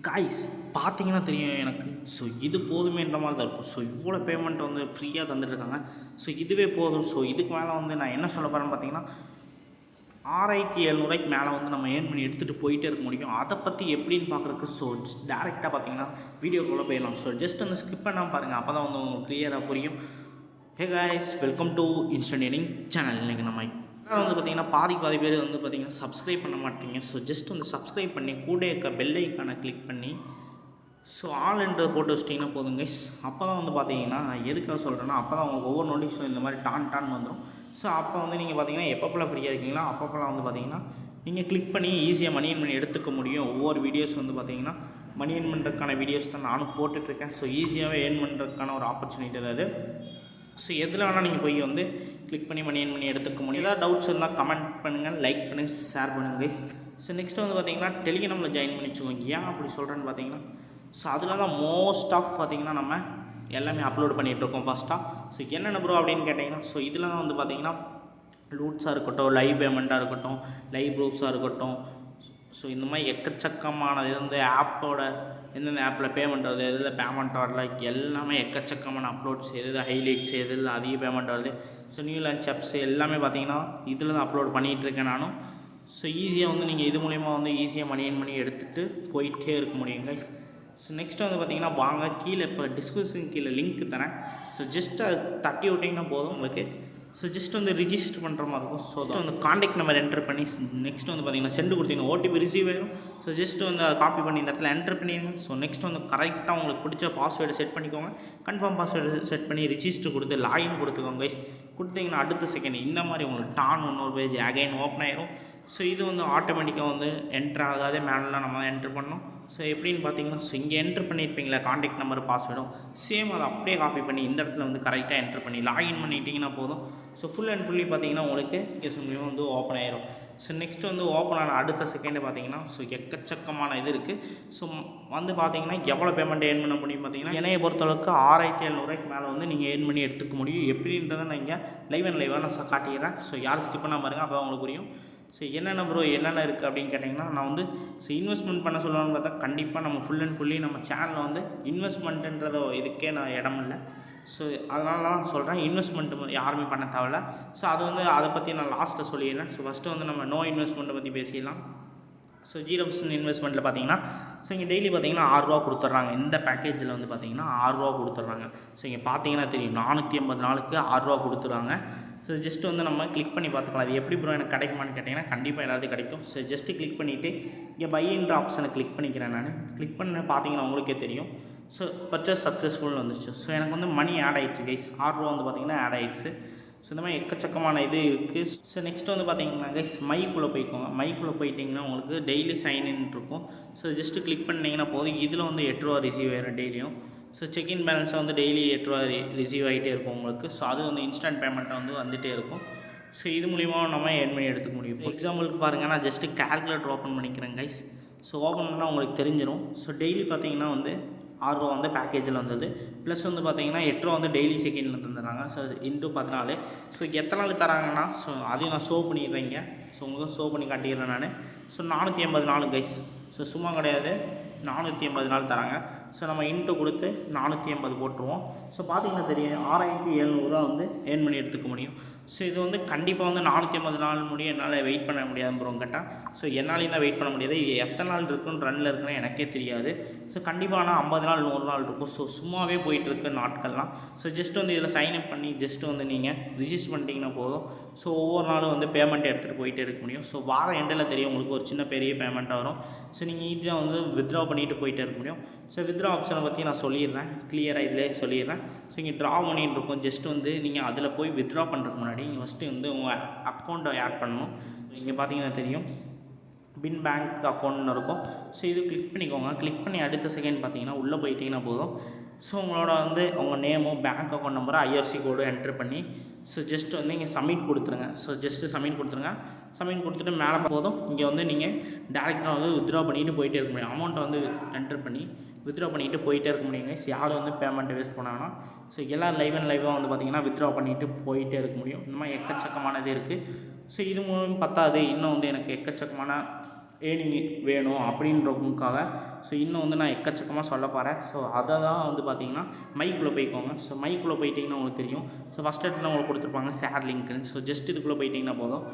Guys பார்த்தீங்கன்னா தெரியும் எனக்கு. ஸோ இது போதுமேன்ற மாதிரி தான் இருக்கும். ஸோ இவ்வளோ பேமெண்ட் வந்து ஃப்ரீயாக தந்துட்டுருக்காங்க. ஸோ இதுவே போதும். ஸோ இதுக்கு மேலே வந்து நான் என்ன சொல்ல போகிறேன்னு பார்த்தீங்கன்னா 6700 மேலே வந்து நம்ம ஏர்ன் பண்ணி எடுத்துகிட்டு போயிட்டே இருக்க முடியும். அதை பற்றி எப்படின்னு பார்க்குறதுக்கு ஸோ டேரெக்டாக பார்த்தீங்கன்னா வீடியோக்குள்ளே போயிடலாம். ஸோ ஜஸ்ட் வந்து ஸ்கிப் பண்ணாமல் பாருங்கள், அப்போ தான் வந்து உங்களுக்கு கிளியராக புரியும். Hey guys, welcome to instant earning channel. இன்றைக்கி நம்ம வந்து பார்த்திங்கன்னா பாதி பேர் வந்து பார்த்திங்கன்னா சப்ஸ்கிரைப் பண்ண மாட்டீங்க. ஸோ ஜஸ்ட் வந்து சப்ஸ்கிரைப் பண்ணி கூட இருக்க பெல் ஐக்கானை கிளிக் பண்ணி ஸோ ஆல்ன்ற போட்டு வச்சிட்டிங்கன்னா போதும் கைஸ். அப்போ தான் வந்து பார்த்தீங்கன்னா நான் எதுக்காக சொல்கிறேன்னா, அப்போ தான் உங்களுக்கு ஒவ்வொரு நோட்டிஃபிகேஷன் இந்த மாதிரி டான் வந்துடும். ஸோ அப்போ வந்து நீங்கள் பார்த்தீங்கன்னா எப்பப்போலாம் ஃப்ரீயாக இருக்கீங்களா அப்பப்போலாம் வந்து பார்த்தீங்கன்னா நீங்கள் கிளிக் பண்ணி ஈஸியாக மணி ஏர்ன் பண்ணி எடுத்துக்க முடியும். ஒவ்வொரு வீடியோஸ் வந்து பார்த்தீங்கன்னா மணி ஏர்ன் பண்ணுறதுக்கான வீடியோஸ் தான் நானும் போட்டுட்ருக்கேன். ஸோ ஈஸியாகவே ஏர்ன் பண்ணுறதுக்கான ஒரு ஆப்பர்ச்சுனிட்டி அதாவது. ஸோ எதில் வேணால் நீங்கள் போய் வந்து கிளிக் பண்ணி மணி ஏர்ன் பண்ணி எடுத்துக்க முடியும். ஏதாவது டவுட்ஸ் இருந்தால் கமெண்ட் பண்ணுங்கள், லைக் பண்ணுங்கள், ஷேர் பண்ணுங்கள் கைஸ். ஸோ நெக்ஸ்ட்டு வந்து பார்த்தீங்கன்னா டெலிகிராமில் ஜாயின் பண்ணி வச்சுக்கோங்க. ஏன் அப்படி சொல்கிறேன்னு பார்த்தீங்கன்னா, ஸோ அதில் தான் மோஸ்ட் ஆஃப் பார்த்திங்கன்னா நம்ம எல்லாமே அப்லோட் பண்ணிகிட்ருக்கோம் ஃபஸ்ட்டாக. ஸோ என்னென்ன ப்ரோ அப்படின்னு கேட்டிங்கன்னா, ஸோ இதில் தான் வந்து பார்த்திங்கன்னா லூட்ஸாக இருக்கட்டும், லைவ் பேமெண்ட்டாக இருக்கட்டும், லைவ் ப்ரூஃப்ஸாக இருக்கட்டும், ஸோ இந்த மாதிரி எக்கச்சக்கமான இது வந்து ஆப்போட எந்தெந்த ஆப்பில் பேமெண்ட் வருது, எதில் பேமெண்ட் வரல, எல்லாமே எக்கச்சக்கமான அப்லோட்ஸ், எது ஹைலைட்ஸ், எதில் அதிக பேமெண்ட் வருது, ஸோ நியூ லான்ச் ஆப்ஸ் எல்லாமே பார்த்தீங்கன்னா இதில் தான் அப்லோட் பண்ணிகிட்ருக்கேன் நானும். ஸோ ஈஸியாக வந்து நீங்கள் இது மூலிமா வந்து ஈஸியாக மணி ஏர்ன் பண்ணி எடுத்துகிட்டு போயிட்டே இருக்க முடியும் கைஸ். ஸோ நெக்ஸ்ட்டு வந்து பார்த்திங்கன்னா வாங்க கீழே இப்போ டிஸ்கிரிப்ஷன் கீழே லிங்க் தரேன். ஸோ ஜஸ்ட் அது தட்டி விட்டிங்கன்னா போதும் உங்களுக்கு. ஸோ ஜஸ்ட் வந்து ரிஜிஸ்டர் பண்ணுற மாதிரி இருக்கும். ஸோ வந்து காண்டாக்ட் நம்பர் என்டர் பண்ணி நெக்ஸ்ட் வந்து பார்த்திங்கன்னா சென்ட் கொடுத்தீங்கன்னா ஓடிபி ரிசீவ் ஆகிடும். ஸோ ஜஸ்ட் வந்து அதை காப்பி பண்ணி இந்த இடத்துல என்டர் பண்ணிடுங்க. ஸோ நெக்ஸ்ட் வந்து கரெக்டாக உங்களுக்கு பிடிச்ச பாஸ்வேர்டு செட் பண்ணிக்கோங்க. கன்ஃபார்ம் பாஸ்வேர்டு செட் பண்ணி ரிஜிஸ்டர் கொடுத்து லாகின் கொடுத்துக்கோங்க கைஸ். கொடுத்தீங்கன்னா அடுத்த செகண்ட் இந்த மாதிரி உங்களுக்கு டான் இன்னொரு பேஜ் அகைன் ஓப்பன் ஆயிரும். ஸோ இது வந்து ஆட்டோமேட்டிக்காக வந்து என்ட்ரு ஆகாதே, மேலாம் நம்ம தான் என்ட்ரு பண்ணணும். ஸோ எப்படின்னு பார்த்தீங்கன்னா, ஸோ இங்கே என்ட்ரு பண்ணியிருப்பீங்களா காண்டாக்ட் நம்பர் பாஸ்வேர்டும் சேம் அதை அப்படியே காப்பி பண்ணி இந்த இடத்துல வந்து கரெக்டாக என்ட்ரு பண்ணி லாகின் பண்ணிட்டீங்கன்னா போதும். ஸோ ஃபுல் அண்ட் ஃபுல்லி பார்த்தீங்கன்னா உங்களுக்கு மூலியமாக வந்து ஓப்பன் ஆயிரும். ஸோ நெக்ஸ்ட் வந்து ஓப்பன் ஆன அடுத்த செகண்டு பார்த்தீங்கன்னா ஸோ எக்கச்சக்கமான இது இருக்குது. ஸோ வந்து பார்த்தீங்கன்னா எவ்வளோ பேமெண்ட் ஏர்ன் பண்ண முடியும் பார்த்தீங்கன்னா, என்னையை பொறுத்தளவுக்கு 6700 மேலே வந்து நீங்கள் ஏர்ன் பண்ணி எடுத்துக்க முடியும். எப்படின்றத நான் இங்கே லைவாக நான் காட்டிக்கிறேன். ஸோ யாரும் ஸ்கிப் பண்ணால் பாருங்கள், அப்போ தான் உங்களுக்கு புரியும். ஸோ என்னென்ன ப்ரோ என்னென்ன இருக்குது அப்படின்னு கேட்டிங்கன்னா, நான் வந்து ஸோ இன்வெஸ்ட்மெண்ட் பண்ண சொல்லணும்னு பார்த்தா கண்டிப்பாக நம்ம ஃபுல் அண்ட் ஃபுல்லி நம்ம சேனலில் வந்து இன்வெஸ்ட்மெண்ட்டுன்றத இதுக்கே நான் இடம் இல்லை. ஸோ அதனால தான் சொல்கிறேன், இன்வெஸ்ட்மெண்ட்டு யாருமே பண்ண தேவையில்ல. ஸோ அது வந்து அதை பற்றி நான் லாஸ்ட்டில் சொல்லிடுறேன். ஸோ ஃபஸ்ட்டு வந்து நம்ம நோ இன்வெஸ்ட்மெண்ட்டை பற்றி பேசிடலாம். ஸோ 0% இன்வெஸ்ட்மெண்ட்டில் பார்த்தீங்கன்னா, ஸோ இங்கே டெய்லி பார்த்தீங்கன்னா ₹6 கொடுத்துட்றாங்க. இந்த பேக்கேஜில் வந்து பார்த்தீங்கன்னா ₹6 கொடுத்துட்றாங்க. ஸோ இங்கே பார்த்தீங்கன்னா தெரியும் 480 நாளுக்கு ₹6 கொடுத்துட்றாங்க. ஸோ ஜஸ்ட் வந்து நம்ம கிளிக் பண்ணி பார்த்துக்கலாம். அது எப்படி ப்ரோ எனக்கு கிடைக்குமான்னு கேட்டிங்கன்னா, கண்டிப்பாக எல்லாத்தையும் கிடைக்கும். ஸோ ஜஸ்ட்டு கிளிக் பண்ணிவிட்டு இங்கே பைன்ற ஆப்ஷனை கிளிக் பண்ணிக்கிறேன் நான். கிளிக் பண்ண பார்த்தீங்கன்னா உங்களுக்கே தெரியும். ஸோ பர்ச்சேஸ் சக்ஸஸ்ஃபுல்னு வந்துச்சு. ஸோ எனக்கு வந்து மணி ஆட் ஆகிடுச்சு கைஸ். ₹6 வந்து பார்த்திங்கன்னா ஆட் ஆகிடுச்சு. ஸோ இந்த மாதிரி எக்கச்சக்கமான இது இருக்குது. ஸோ நெக்ஸ்ட்டு வந்து பார்த்திங்கன்னா கைஸ் மைக்குள்ளே போய்க்கோங்க. மைக்குள்ளே போயிட்டிங்கன்னா உங்களுக்கு டெய்லி சைன்இன் இருக்கும். ஸோ ஜஸ்ட்டு கிளிக் பண்ணிங்கன்னா போதும். இதில் வந்து ₹8 ரிசீவ் ஆகிடும் டெய்லியும். ஸோ செக்இன் பேலன்ஸை வந்து டெய்லி ₹8 ரிசீவ் ஆகிட்டே இருக்கும் உங்களுக்கு. ஸோ அது வந்து இன்ஸ்டன்ட் பேமெண்ட்டை வந்து வந்துகிட்டே இருக்கும். ஸோ இது மூலிமா நம்ம ஏர்ன் பண்ணி எடுத்துக்க முடியும். எக்ஸாம்பிளுக்கு பாருங்கள், நான் ஜஸ்ட்டு கால்குலேட்டர் ஓப்பன் பண்ணிக்கிறேன் கைஸ். ஸோ ஓப்பன் பண்ணால் உங்களுக்கு தெரிஞ்சிடும். ஸோ டெய்லி பார்த்தீங்கன்னா வந்து ₹6 வந்து பேக்கேஜில் வந்தது. ப்ளஸ் வந்து பார்த்தீங்கன்னா ₹8 வந்து டெய்லி செகண்டில் தந்துடுறாங்க. So into 14. ஸோ எத்தனை நாள் தராங்கன்னா, ஸோ அதையும் நான் ஷோ பண்ணிடுறேங்க. ஸோ உங்களுக்கு ஷோ பண்ணி காட்டிடுறேன் நான். ஸோ 480 நாள் கைஸ். ஸோ சும்மா கிடையாது, 480 நாள் தராங்க. ஸோ நம்ம இன்ட்டு கொடுத்து 480 போட்டுருவோம். ஸோ பார்த்தீங்கன்னா தெரியும் 6700 வந்து ஏர்ன் பண்ணி எடுத்துக்க முடியும். ஸோ இது வந்து கண்டிப்பாக வந்து 480 நாள் முடியும் என்னால் வெயிட் பண்ண முடியாது ப்ரோ கேட்டால். ஸோ என்னாலையும் தான் வெயிட் பண்ண முடியாது. இது எத்தனை நாள் இருக்குன்னு ரன்னில் இருக்குன்னு எனக்கே தெரியாது. ஸோ கண்டிப்பாக ஆனால் 50 நாள் 100 நாள் இருக்கும். ஸோ சும்மாவே போயிட்டுருக்கு நாட்கள்லாம். ஸோ ஜஸ்ட் வந்து இதில் சைன்அப் பண்ணி ஜஸ்ட் வந்து நீங்கள் ரிஜிஸ்டர் பண்ணிட்டீங்கன்னா போதும். ஸோ ஒவ்வொரு நாளும் வந்து பேமெண்ட் எடுத்துகிட்டு போயிட்டே இருக்க முடியும். ஸோ வாரம் எண்டில் தெரியும் உங்களுக்கு ஒரு சின்ன பெரிய பேமெண்ட்டாக வரும். ஸோ நீங்கள் ஈஸியாக வந்து வித்ட்ரா பண்ணிவிட்டு போயிட்டே இருக்க முடியும். ஸோ வித்ட்ரா ஆப்ஷனை பற்றி நான் சொல்லிடுறேன், கிளியராக இதிலே சொல்லிடுறேன். ஸோ இங்கே ட்ரா பண்ணிட்டு இருக்கும். ஜஸ்ட் வந்து நீங்கள் அதில் போய் வித்ட்ரா பண்ணுறதுக்கு முன்னாடி நீங்கள் ஃபஸ்ட்டு வந்து உங்கள் அக்கௌண்ட்டை ஆட் பண்ணணும். இங்கே பார்த்தீங்கன்னா தெரியும் பின் பேங்க் அக்கௌண்ட்னு இருக்கும். ஸோ இது கிளிக் பண்ணிக்கோங்க. கிளிக் பண்ணி அடுத்த செகண்ட் பார்த்தீங்கன்னா உள்ளே போயிட்டீங்கன்னா போதும். ஸோ உங்களோட வந்து உங்கள் நேமும் பேங்க் அக்கௌண்ட் நம்பரும் ஐஎஃப்சி கோடு என்ட்ரு பண்ணி ஸோ ஜஸ்ட் வந்து இங்கே சப்மிட் கொடுத்துருங்க. ஸோ ஜஸ்ட்டு சப்மிட் கொடுத்துருங்க. சப்மிட் கொடுத்துட்டு மேலே போதும் இங்கே வந்து நீங்கள் டேரெக்டாக வந்து வித்ட்ரா பண்ணிவிட்டு போயிட்டே இருக்க முடியும். அமௌண்ட்டை வந்து என்ட்ரு பண்ணி வித்ட்ரா பண்ணிவிட்டு போயிட்டே இருக்க முடியுங்க. யாரும் வந்து பேமெண்ட்டை வேஸ்ட் பண்ணாங்கன்னா ஸோ எல்லாம் லைவாக வந்து பார்த்திங்கன்னா வித்ட்ரா பண்ணிவிட்டு போயிட்டே இருக்க முடியும். இந்த மாதிரி எக்கச்சக்கமானது இருக்குது. ஸோ இது மூலம் பத்தாது, இன்னும் வந்து எனக்கு எக்கச்சக்கமான ஏர்னிங் வேணும் அப்படின்றவங்களுக்காக ஸோ இன்னும் வந்து நான் எக்கச்சக்கமாக சொல்ல போகிறேன். ஸோ அதை தான் வந்து பார்த்திங்கன்னா மைக்குள்ளே போய்க்கோங்க. ஸோ மைக்குள்ளே போயிட்டிங்கன்னா உங்களுக்கு தெரியும். ஸோ ஃபஸ்ட் இடத்துல உங்களுக்கு கொடுத்துருப்பாங்க ஷேர் லிங்க்னு. ஸோ ஜஸ்ட் இதுக்குள்ளே போயிட்டிங்கன்னா போதும்.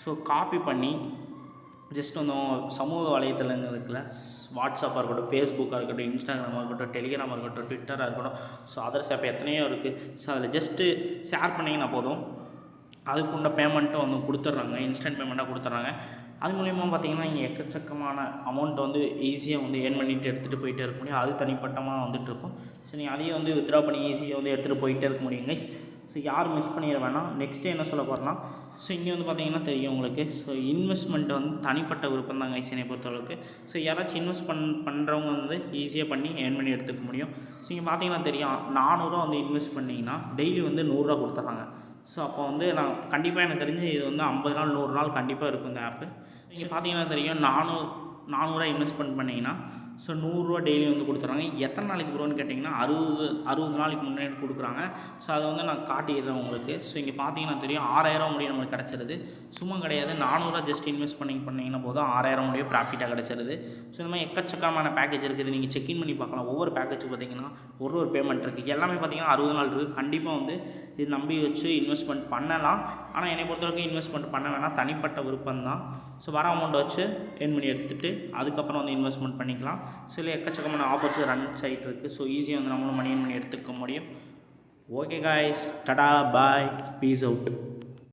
ஸோ காப்பி பண்ணி ஜஸ்ட் வந்து சமூக வலைத்தளங்கள் இருக்குல்ல, வாட்ஸ்அப்பாக இருக்கட்டும், ஃபேஸ்புக்காக இருக்கட்டும், இன்ஸ்டாகிராமாக இருக்கட்டும், டெலிகிராமாக இருக்கட்டும், ட்விட்டராக இருக்கட்டும், ஸோ அதர்ஸ் ஆப் எத்தனையோ இருக்குது. ஸோ அதில் ஜஸ்ட்டு ஷேர் பண்ணிங்கன்னா போதும். அதுக்குண்ட பேமெண்ட்டும் வந்து கொடுத்துட்றாங்க, இன்ஸ்டன்ட் பேமெண்ட்டாக கொடுத்துட்றாங்க. அது மூலிமா பார்த்திங்கன்னா இங்கே எக்கச்சக்கமான அமௌண்ட்டை வந்து ஈஸியாக வந்து ஏர்ன் பண்ணிட்டு எடுத்துகிட்டு போயிட்டே இருக்க முடியும். அது தனிப்பட்டமாக வந்துட்டுருக்கும். ஸோ நீங்கள் அதையும் வந்து வித்ட்ரா பண்ணி ஈஸியாக வந்து எடுத்துகிட்டு போயிட்டே இருக்க முடியும் கைஸ். ஸோ யாரும் மிஸ் பண்ணிட வேணாம். நெக்ஸ்ட்டு என்ன சொல்ல போகிறேன்னா, ஸோ இங்கே வந்து பார்த்திங்கன்னா தெரியும் உங்களுக்கு. ஸோ இன்வெஸ்ட்மெண்ட்டு வந்து தனிப்பட்ட விருப்பம் தான் கைஸ் என்னை பொறுத்தளவுக்கு. ஸோ யாராச்சும் இன்வெஸ்ட் பண்ணுறவங்க வந்து ஈஸியாக பண்ணி ஏர்ன் பண்ணி எடுத்துக்க முடியும். ஸோ இங்கே பார்த்திங்கன்னா தெரியும், 400 வந்து இன்வெஸ்ட் பண்ணிங்கன்னா டெய்லி வந்து 100 கொடுத்துட்றாங்க. ஸோ அப்போ வந்து நான் கண்டிப்பாக எனக்கு தெரிஞ்சு இது வந்து 50 நாள் 100 நாள் கண்டிப்பாக இருக்கும் இந்த ஆப்பு. நீங்கள் பார்த்தீங்கன்னா தெரியும், 400 இன்வெஸ்ட்மெண்ட் பண்ணிங்கன்னா ஸோ 100 டெய்லி வந்து கொடுத்துட்றாங்க. எத்தனை நாளைக்கு ப்ரோன்னு கேட்டிங்கன்னா 60 நாளைக்கு முன்னாடி கொடுக்குறாங்க. ஸோ அதை வந்து நான் காட்டிடுறேன் உங்களுக்கு. ஸோ இங்கே பார்த்தீங்கன்னா தெரியும் 6000 முடியும் நம்மளுக்கு கிடச்சிருது. சும்மா கிடையாது, 400 ஜஸ்ட் இன்வெஸ்ட் பண்ணிங்கன்னா போதும் 6000 முடியும் ப்ராஃபிட்டாக கிடச்சிருது. ஸோ இந்த மாதிரி எக்கச்சக்கமான பேக்கேஜ் இருக்குது. நீங்கள் செக்இன் பண்ணி பார்க்கலாம். ஒவ்வொரு பேக்கேஜ் பார்த்திங்கன்னா ஒரு பேமெண்ட் இருக்குது. எல்லாமே பார்த்திங்கன்னா 60 நாள் இருக்குது. கண்டிப்பாக வந்து இது நம்பி வச்சு இன்வெஸ்ட்மெண்ட் பண்ணலாம். ஆனால் என்னை பொறுத்தவரைக்கும் இன்வெஸ்ட்மெண்ட் பண்ண வேணாம், தனிப்பட்ட விருப்பம் தான். ஸோ வர அமௌண்ட்டை வச்சு ஏர்ன் பண்ணி எடுத்துகிட்டு அதுக்கப்புறம் வந்து இன்வெஸ்ட்மெண்ட் பண்ணிக்கலாம். ஸோ இல்லை எக்கச்சக்கமான ஆஃபர்ஸ் ரன் சைட் இருக்குது. ஸோ ஈஸியாக வந்து நம்மளும் மணி ஏர்ன் பண்ணி எடுத்துக்க முடியும். ஓகே காய்ஸ், டடா பாய், பீஸ் அவுட்.